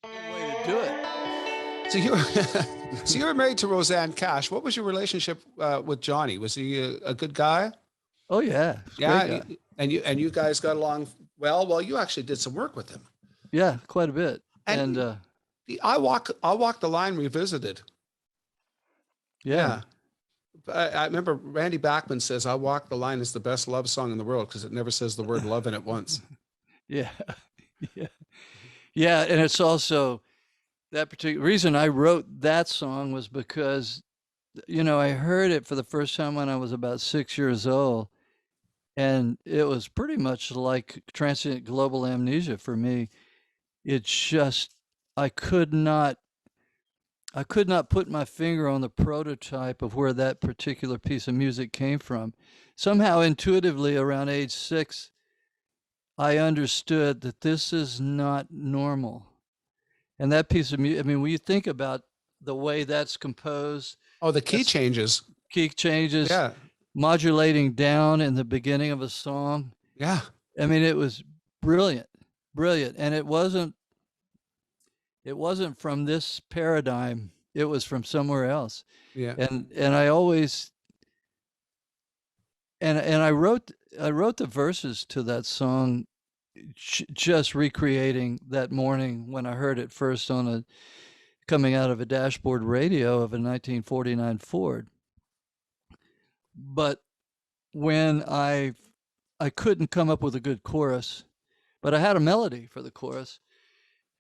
Good way to do it. So you were, so you were married to Roseanne Cash. What was your relationship with Johnny? Was he a good guy? Oh yeah, he's a great Yeah, guy. and you guys got along well. Well, you actually did some work with him. Yeah, quite a bit. And And I walk the line revisited. yeah, Yeah, I remember Randy Bachman says "I Walk the Line" is the best love song in the world because it never says the word love in it once. yeah, yeah, yeah. And it's also that particular reason I wrote that song was because I heard it for the first time when I was about 6 years old, and it was pretty much like transient global amnesia for me. It just I could not I could not put my finger on the prototype of where that particular piece of music came from. Somehow, intuitively, around age 6, I understood that this is not normal. And that piece of music, I mean, when you think about the way that's composed, Oh, the key that's changes. key changes, Yeah, modulating down in the beginning of a song. yeah, I mean, it was brilliant, brilliant. And it wasn't from this paradigm. It was from somewhere else. yeah. And I always and I wrote the verses to that song just recreating that morning when I heard it first on a coming out of a dashboard radio of a 1949 Ford. But when I couldn't come up with a good chorus, but I had a melody for the chorus.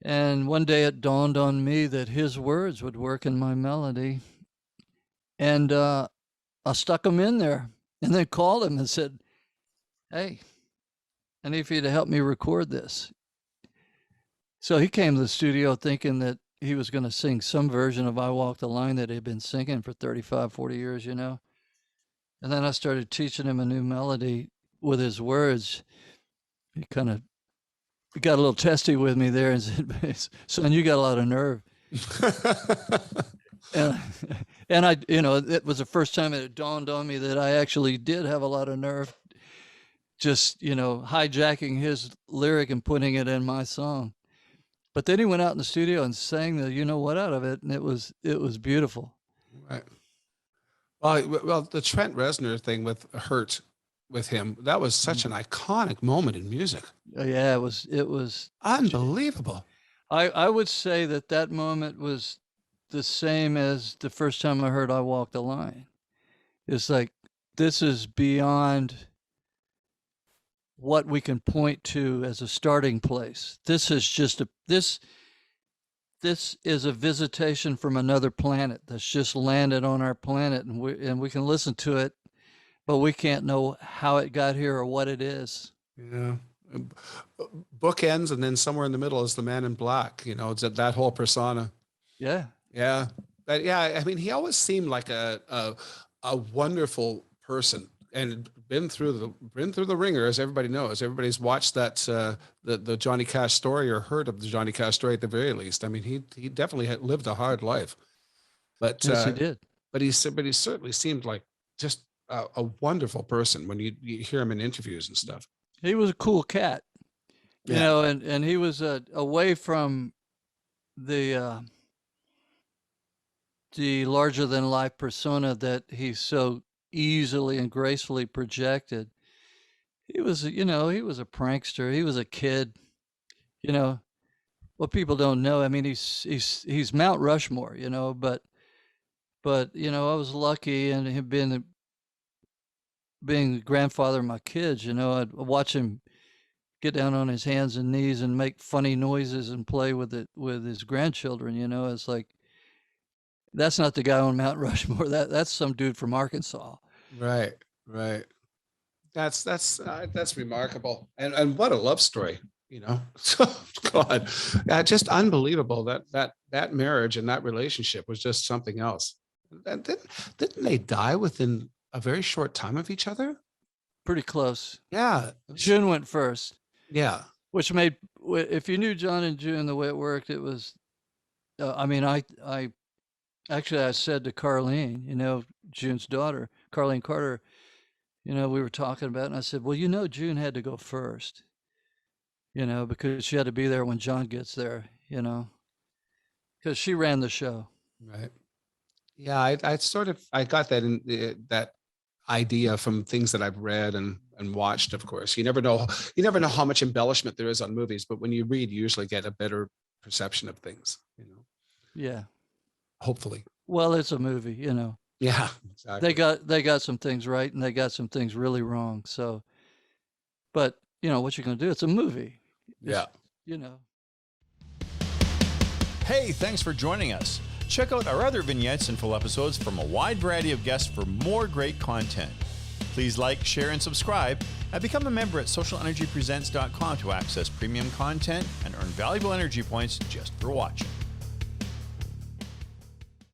And one day it dawned on me that his words would work in my melody. And I stuck them in there and then called him and said, "Hey, I need for you to help me record this." So he came to the studio thinking that he was going to sing some version of I Walk the Line that he'd been singing for 35, 40 years, And then I started teaching him a new melody with his words. He kind of got a little testy with me there and said, "Son, you got a lot of nerve." And, and it was the first time it dawned on me that I actually did have a lot of nerve just, hijacking his lyric and putting it in my song. But then he went out in the studio and sang the you know what out of it, and it was beautiful. Right. Well, the Trent Reznor thing with "Hurt" with him, that was such an iconic moment in music. Yeah, it was. Unbelievable. I would say that moment was the same as the first time I heard I Walk the Line. It's like this is beyond what we can point to as a starting place. This is just this is a visitation from another planet that's just landed on our planet, and we can listen to it, but we can't know how it got here or what it is. Yeah. Bookends, and then somewhere in the middle is the man in black. It's that whole persona. Yeah. Yeah. But yeah, I mean, he always seemed like a wonderful person and been through the ringer, as everybody knows. Everybody's watched that the Johnny Cash story or heard of the Johnny Cash story at the very least. I mean, he definitely had lived a hard life, but Yes, he did. he certainly seemed like just a wonderful person when you hear him in interviews and stuff. He was a cool cat, Yeah. and he was away from the uh, the larger than life persona that he so easily and gracefully projected. He was a prankster. He was a kid. You know, what people don't know. I mean, he's Mount Rushmore. But I was lucky and him being the grandfather of my kids. I'd watch him get down on his hands and knees and make funny noises and play with his grandchildren. It's like that's not the guy on Mount Rushmore. That's some dude from Arkansas. Right. Right. That's remarkable, and what a love story. So God, just unbelievable that marriage and that relationship was just something else. And didn't they die within a very short time of each other? Pretty close. Yeah, June went first, yeah, which made if you knew John and June the way it worked, it was. I mean, I actually I said to Carlene, June's daughter, Carlene Carter, we were talking about it, and I said, well, June had to go first, because she had to be there when John gets there. because she ran the show. Right. Yeah, I got that that idea from things that I've read and watched. Of course, you never know how much embellishment there is on movies, but when you read, you usually get a better perception of things. Yeah. Hopefully. Well, it's a movie, Yeah, exactly. They got some things right and they got some things really wrong. So, but what you're going to do? It's a movie. Yeah. You know. Hey, thanks for joining us. Check out our other vignettes and full episodes from a wide variety of guests for more great content. Please like, share, and subscribe, and become a member at SocialNRGpresents.com to access premium content and earn valuable energy points just for watching.